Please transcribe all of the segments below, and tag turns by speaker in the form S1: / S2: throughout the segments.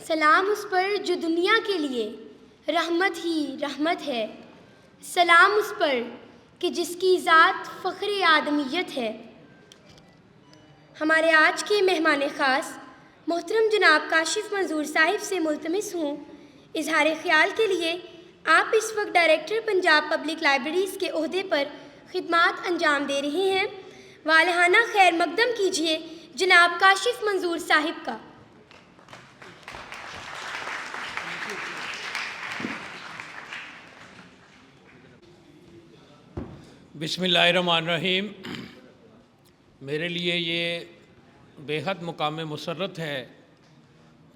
S1: سلام اس پر جو دنیا کے لیے رحمت ہی رحمت ہے، سلام اس پر کہ جس کی ذات فخر آدمیت ہے۔ ہمارے آج کے مہمان خاص محترم جناب کاشف منظور صاحب سے ملتمس ہوں اظہار خیال کے لیے آپ اس وقت ڈائریکٹر پنجاب پبلک لائبریریز کے عہدے پر خدمات انجام دے رہے ہیں، والہانہ خیر مقدم کیجیے جناب کاشف منظور صاحب کا۔
S2: بسم اللہ الرحمن الرحیم۔ میرے لیے یہ بے حد مقام مسرت ہے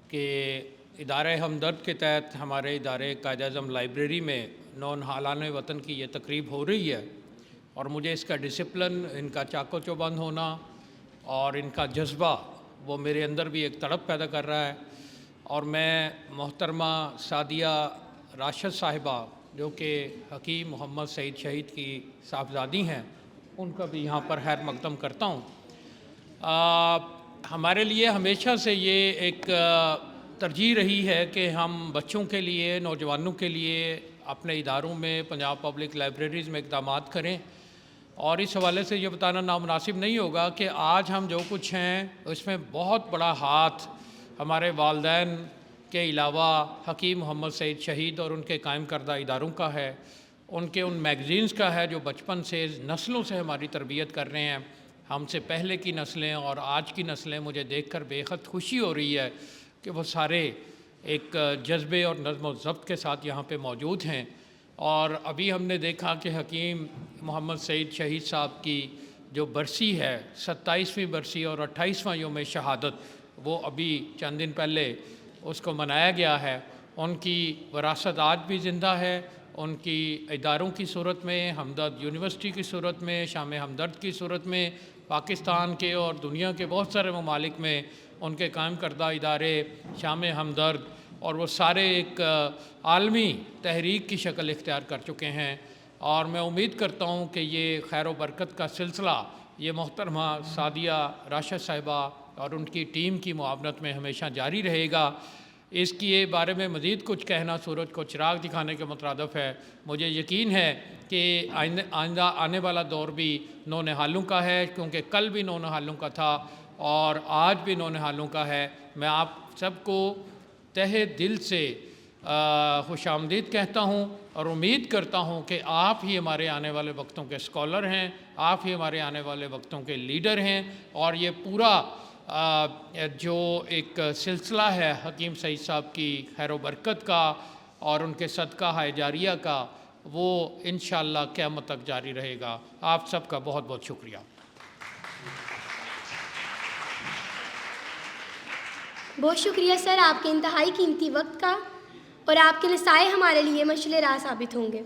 S2: کہ ادارہ ہمدرد کے تحت ہمارے ادارے قائد اعظم لائبریری میں نونہالان وطن کی یہ تقریب ہو رہی ہے، اور مجھے اس کا ڈسپلن، ان کا چاق و چوبند ہونا اور ان کا جذبہ وہ میرے اندر بھی ایک تڑپ پیدا کر رہا ہے۔ اور میں محترمہ سعدیہ راشد صاحبہ جو کہ حکیم محمد سعید شہید کی صاحبزادی ہیں، ان کا بھی یہاں پر خیر مقدم کرتا ہوں۔ ہمارے لیے ہمیشہ سے یہ ایک ترجیح رہی ہے کہ ہم بچوں کے لیے، نوجوانوں کے لیے اپنے اداروں میں پنجاب پبلک لائبریریز میں اقدامات کریں، اور اس حوالے سے یہ بتانا نامناسب نہیں ہوگا کہ آج ہم جو کچھ ہیں اس میں بہت بڑا ہاتھ ہمارے والدین کے علاوہ حکیم محمد سعید شہید اور ان کے قائم کردہ اداروں کا ہے، ان کے ان میگزینز کا ہے جو بچپن سے نسلوں سے ہماری تربیت کر رہے ہیں۔ ہم سے پہلے کی نسلیں اور آج کی نسلیں، مجھے دیکھ کر بے حد خوشی ہو رہی ہے کہ وہ سارے ایک جذبے اور نظم و ضبط کے ساتھ یہاں پہ موجود ہیں۔ اور ابھی ہم نے دیکھا کہ حکیم محمد سعید شہید صاحب کی جو برسی ہے، 27ویں برسی اور 28واں یوم شہادت، وہ ابھی چند دن پہلے اس کو منایا گیا ہے۔ ان کی وراثت آج بھی زندہ ہے، ان کی اداروں کی صورت میں، ہمدرد یونیورسٹی کی صورت میں، شام ہمدرد کی صورت میں، پاکستان کے اور دنیا کے بہت سارے ممالک میں ان کے قائم کردہ ادارے شام ہمدرد، اور وہ سارے ایک عالمی تحریک کی شکل اختیار کر چکے ہیں۔ اور میں امید کرتا ہوں کہ یہ خیر و برکت کا سلسلہ یہ محترمہ سعدیہ راشد صاحبہ اور ان کی ٹیم کی معاونت میں ہمیشہ جاری رہے گا۔ اس کے بارے میں مزید کچھ کہنا سورج کو چراغ دکھانے کے مترادف ہے۔ مجھے یقین ہے کہ آئندہ آنے والا دور بھی نونہالوں کا ہے، کیونکہ کل بھی نونہالوں کا تھا اور آج بھی نونہالوں کا ہے۔ میں آپ سب کو تہہ دل سے خوش آمدید کہتا ہوں، اور امید کرتا ہوں کہ آپ ہی ہمارے آنے والے وقتوں کے اسکالر ہیں، آپ ہی ہمارے آنے والے وقتوں کے لیڈر ہیں، اور یہ پورا جو ایک سلسلہ ہے حکیم سعید صاحب کی خیر و برکت کا اور ان کے صدقہ جاریہ کا، وہ انشاءاللہ قیامت تک جاری رہے گا۔ آپ سب کا بہت بہت شکریہ۔
S1: بہت شکریہ سر آپ کے انتہائی قیمتی وقت کا، اور آپ کے نصائح ہمارے لیے مشعل راہ ثابت ہوں گے۔